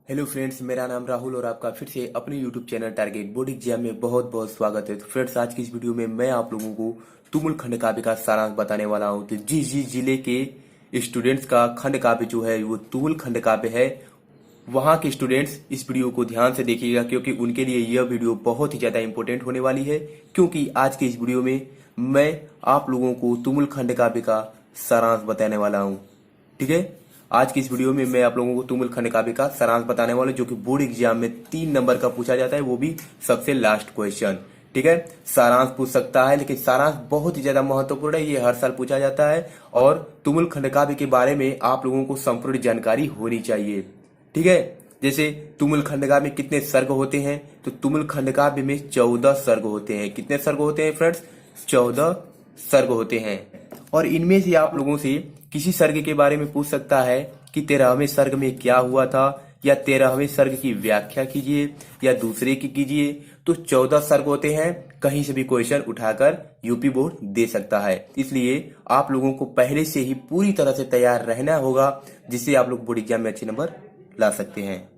Hello friends, मेरा नाम राहुल और आपका फिर से अपने YouTube channel target board exam में बहुत बहुत स्वागत है। तो फ्रेंड्स, आज की इस वीडियो में मैं आप लोगों को तुमुल खंड काव्य का सारांश बताने वाला हूं। तो जिस जिस जिले के स्टूडेंट्स का खंड काव्य जो है वो तुमुल खंड काव्य है, वहां के स्टूडेंट्स इस वीडियो को ध्यान से देखिएगा, क्योंकि उनके लिए यह वीडियो बहुत ही ज्यादा इंपॉर्टेंट होने वाली है। क्योंकि आज के इस वीडियो में मैं आप लोगों को तुमुल खंड काव्य का सारांश बताने वाला हूं। ठीक है, आज की इस वीडियो में मैं आप लोगों को तुमुल खंड काव्य का सारांश बताने वाला हूं, जो कि बोर्ड एग्जाम में 3 नंबर का पूछा जाता है, वो भी सबसे लास्ट क्वेश्चन। ठीक है, सारांश पूछ सकता है, लेकिन सारांश बहुत ही ज्यादा महत्वपूर्ण है, ये हर साल पूछा जाता है। और तुमुल खंड काव्य के बारे में आप लोगों को संपूर्ण जानकारी होनी चाहिए। ठीक है, जैसे तुमुल खंड काव्य में कितने सर्ग होते हैं, तो तुमुल खंड काव्य में 14 सर्ग होते हैं। कितने सर्ग होते हैं फ्रेंड्स? 14 सर्ग होते हैं। और इनमें से आप लोगों से किसी सर्ग के बारे में पूछ सकता है कि 13वें सर्ग में क्या हुआ था, या 13वें सर्ग की व्याख्या कीजिए, या दूसरे की कीजिए। तो 14 सर्ग होते हैं, कहीं से भी क्वेश्चन उठाकर यूपी बोर्ड दे सकता है। इसलिए आप लोगों को पहले से ही पूरी तरह से तैयार रहना होगा, जिससे आप लोग बोर्ड एग्जाम में अच्छे नंबर ला सकते हैं।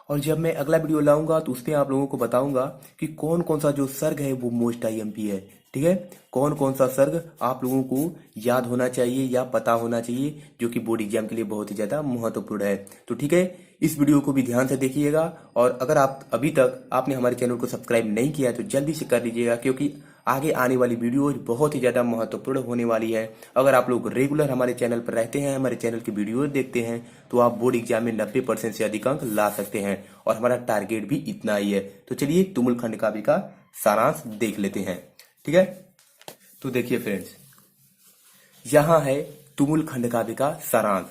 और जब मैं अगला वीडियो लाऊंगा तो उसमें आप लोगों को बताऊंगा कि कौन कौन सा जो सर्ग है वो मोस्ट आईएमपी है। ठीक है, कौन कौन सा सर्ग आप लोगों को याद होना चाहिए या पता होना चाहिए, जो कि बोर्ड एग्जाम के लिए बहुत ही ज्यादा महत्वपूर्ण है। तो ठीक है, इस वीडियो को भी ध्यान से देखिएगा। और अगर आप अभी तक आपने हमारे चैनल को सब्सक्राइब नहीं किया है तो जल्दी से कर लीजिएगा, क्योंकि आगे आने वाली वीडियोज बहुत ही ज्यादा महत्वपूर्ण होने वाली है। अगर आप लोग रेगुलर हमारे चैनल पर रहते हैं, हमारे चैनल की वीडियोज देखते हैं, तो आप बोर्ड एग्जाम में 90% से अधिक अंक ला सकते हैं। और हमारा टारगेट भी इतना ही है। तो चलिए तुमुल खंड काव्य का सारांश देख लेते हैं। ठीक है, तो देखिए फ्रेंड्स, यहां है तुमुल खंड काव्य का सारांश।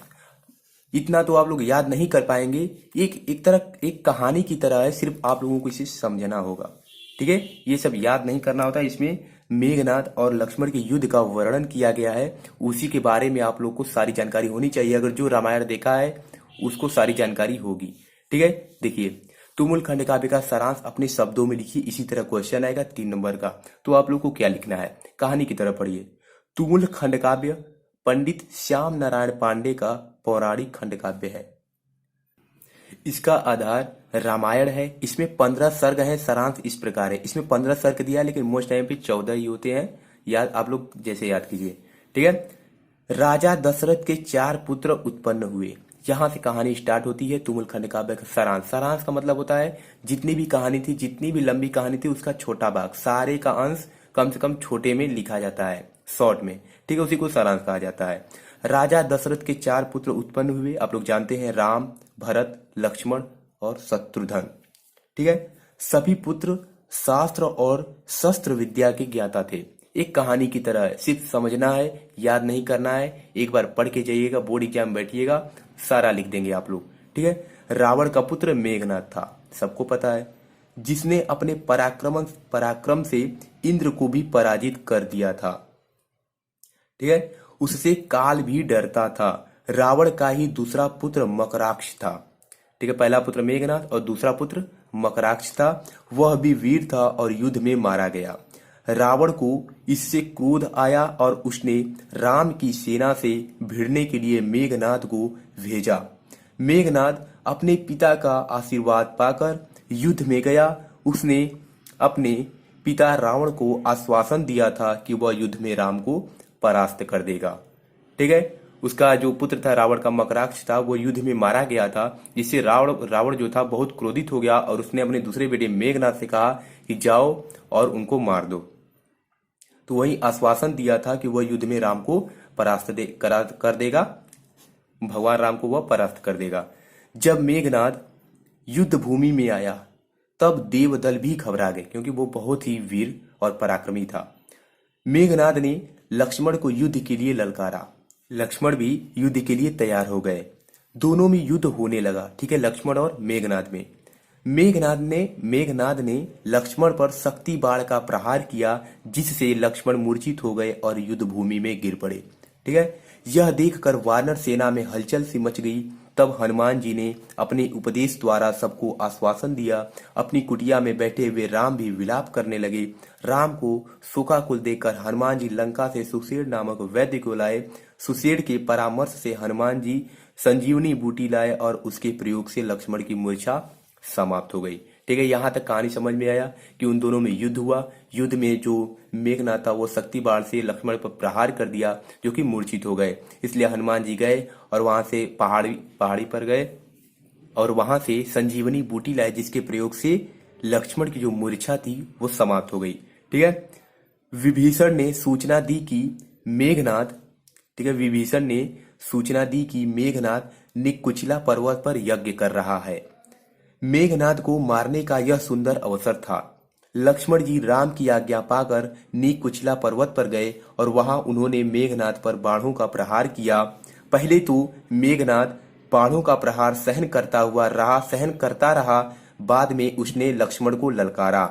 इतना तो आप लोग याद नहीं कर पाएंगे, एक कहानी की तरह है, सिर्फ आप लोगों को इसे समझना होगा। ठीक है, ये सब याद नहीं करना होता। इसमें मेघनाद और लक्ष्मण के युद्ध का वर्णन किया गया है, उसी के बारे में आप लोग को सारी जानकारी होनी चाहिए। अगर जो रामायण देखा है उसको सारी जानकारी होगी। ठीक है, देखिए, तुमुल खंड काव्य का सारांश अपने शब्दों में लिखिए। इसी तरह क्वेश्चन आएगा 3 नंबर का। तो आप लोग को क्या लिखना है, कहानी की तरह पढ़िए। तुमुल खंड काव्य पंडित श्याम नारायण पांडे का पौराणिक खंड काव्य है। इसका आधार रामायण है। इसमें 15 सर्ग हैं। सारांश इस प्रकार है, इसमें 15 सर्ग दिया है, लेकिन मोस्ट टाइम पे 14 ही होते हैं। याद आप लोग जैसे याद कीजिए। ठीक है, राजा दशरथ के 4 पुत्र उत्पन्न हुए। यहां से कहानी स्टार्ट होती है तुमुल खंड काव्य का सारांश। सारांश का मतलब होता है जितनी भी कहानी थी, जितनी भी लंबी कहानी थी, उसका छोटा भाग, सारे का अंश कम से कम छोटे में लिखा जाता है, शॉर्ट में। ठीक है, उसी को सारांश कहा जाता है। राजा दशरथ के 4 पुत्र उत्पन्न हुए। आप लोग जानते हैं, राम, भरत, लक्ष्मण और शत्रुघ्न। ठीक है, सभी पुत्र शास्त्र और शस्त्र विद्या के ज्ञाता थे। एक कहानी की तरह है, सिर्फ समझना है, याद नहीं करना है। एक बार पढ़ के जाइएगा, बोर्ड एग्जाम में बैठिएगा, सारा लिख देंगे आप लोग। ठीक है, रावण का पुत्र मेघनाद था, सबको पता है, जिसने अपने पराक्रम से इंद्र को भी पराजित कर दिया था। ठीक है, उससे काल भी डरता था। रावण का ही दूसरा पुत्र मकराक्ष था। ठीक है, पहला पुत्र मेघनाद और दूसरा पुत्र मकराक्ष था। वह भी वीर था और युद्ध में मारा गया। रावण को इससे क्रोध आया और उसने राम की सेना से भिड़ने के लिए मेघनाद को भेजा। मेघनाद अपने पिता का आशीर्वाद पाकर युद्ध में गया। उसने अपने पिता रावण को आश्वासन दिया था कि वह युद्ध में राम को परास्त कर देगा। ठीक है, उसका जो पुत्र था रावण का, मकराक्ष था, वो युद्ध में मारा गया था, जिससे रावण जो था बहुत क्रोधित हो गया और उसने अपने दूसरे बेटे मेघनाद से कहा कि जाओ और उनको मार दो। तो वही आश्वासन दिया था कि वह युद्ध में राम को कर देगा, भगवान राम को वह परास्त कर देगा। जब मेघनाद युद्ध भूमि में आया तब देवदल भी घबरा गए, क्योंकि वो बहुत ही वीर और पराक्रमी था। मेघनाद ने लक्ष्मण को युद्ध के लिए ललकारा। लक्ष्मण भी युद्ध के लिए तैयार हो गए। दोनों में युद्ध होने लगा। ठीक है, लक्ष्मण और मेघनाद में। मेघनाद ने लक्ष्मण पर शक्ति बाण का प्रहार किया, जिससे लक्ष्मण मूर्छित हो गए और युद्ध भूमि में गिर पड़े। ठीक है, यह देखकर वानर सेना में हलचल सी मच गई। तब हनुमान जी ने अपने उपदेश द्वारा सबको आश्वासन दिया। अपनी कुटिया में बैठे हुए राम भी विलाप करने लगे। राम को शोकाकुल देखकर हनुमान जी लंका से सुषेण नामक वैद्य को लाए। सुषेण के परामर्श से हनुमान जी संजीवनी बूटी लाए और उसके प्रयोग से लक्ष्मण की मूर्छा समाप्त हो गई। ठीक है, यहाँ तक कहानी समझ में आया कि उन दोनों में युद्ध हुआ। युद्ध में जो मेघनाथ था वो शक्ति बाण से लक्ष्मण पर प्रहार कर दिया, जो कि मूर्छित हो गए। इसलिए हनुमान जी गए और वहां से पहाड़ी पर गए और वहां से संजीवनी बूटी लाए, जिसके प्रयोग से लक्ष्मण की जो मूर्छा थी वो समाप्त हो गई। ठीक है, विभीषण ने सूचना दी कि मेघनाथ ठीक है विभीषण ने सूचना दी कि मेघनाथ निकुचिला पर्वत पर यज्ञ कर रहा है। मेघनाथ को मारने का यह सुंदर अवसर था। लक्ष्मण जी राम की आज्ञा पाकर नीकुचिला पर्वत पर गए और वहां उन्होंने मेघनाथ पर बाणों का प्रहार किया। पहले तो मेघनाथ बाणों का प्रहार सहन करता रहा। बाद में उसने लक्ष्मण को ललकारा।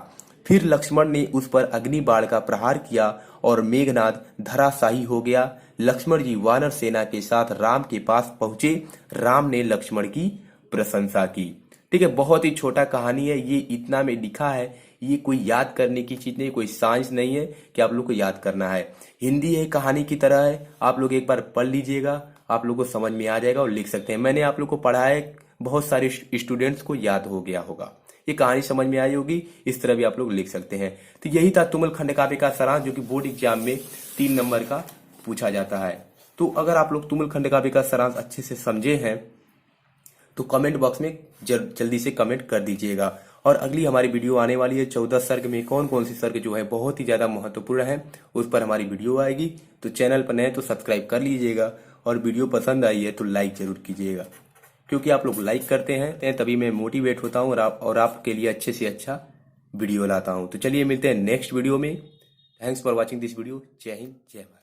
फिर लक्ष्मण ने उस पर अग्नि बाण का प्रहार किया और मेघनाथ धराशायी हो गया। लक्ष्मण जी वानर सेना के साथ राम के पास पहुंचे। राम ने लक्ष्मण की प्रशंसा की। ठीक है, बहुत ही छोटा कहानी है, ये इतना में लिखा है। ये कोई याद करने की चीज नहीं, कोई साइंस नहीं है कि आप लोग को याद करना है। हिंदी है, कहानी की तरह है। आप लोग एक बार पढ़ लीजिएगा, आप लोग को समझ में आ जाएगा और लिख सकते हैं। मैंने आप लोग को पढ़ा है, बहुत सारे स्टूडेंट्स को याद हो गया होगा। ये कहानी समझ में आई होगी, इस तरह भी आप लोग लिख सकते हैं। तो यही था तुमुल खंड काव्य का सारांश, जो कि बोर्ड एग्जाम में 3 नंबर का पूछा जाता है। तो अगर आप लोग तुमुल खंड काव्य का सारांश अच्छे से समझे हैं तो कमेंट बॉक्स में जल्दी से कमेंट कर दीजिएगा। और अगली हमारी वीडियो आने वाली है 14 सर्ग में कौन कौन सी सर्ग जो है बहुत ही ज्यादा महत्वपूर्ण है, उस पर हमारी वीडियो आएगी। तो चैनल पर नए तो सब्सक्राइब कर लीजिएगा और वीडियो पसंद आई है तो लाइक जरूर कीजिएगा, क्योंकि आप लोग लाइक करते हैं तभी मैं मोटिवेट होता हूँ और आपके लिए अच्छे से अच्छा वीडियो लाता हूँ। तो चलिए मिलते हैं नेक्स्ट वीडियो में। Thanks for watching this video. जय हिंद, जय भारत।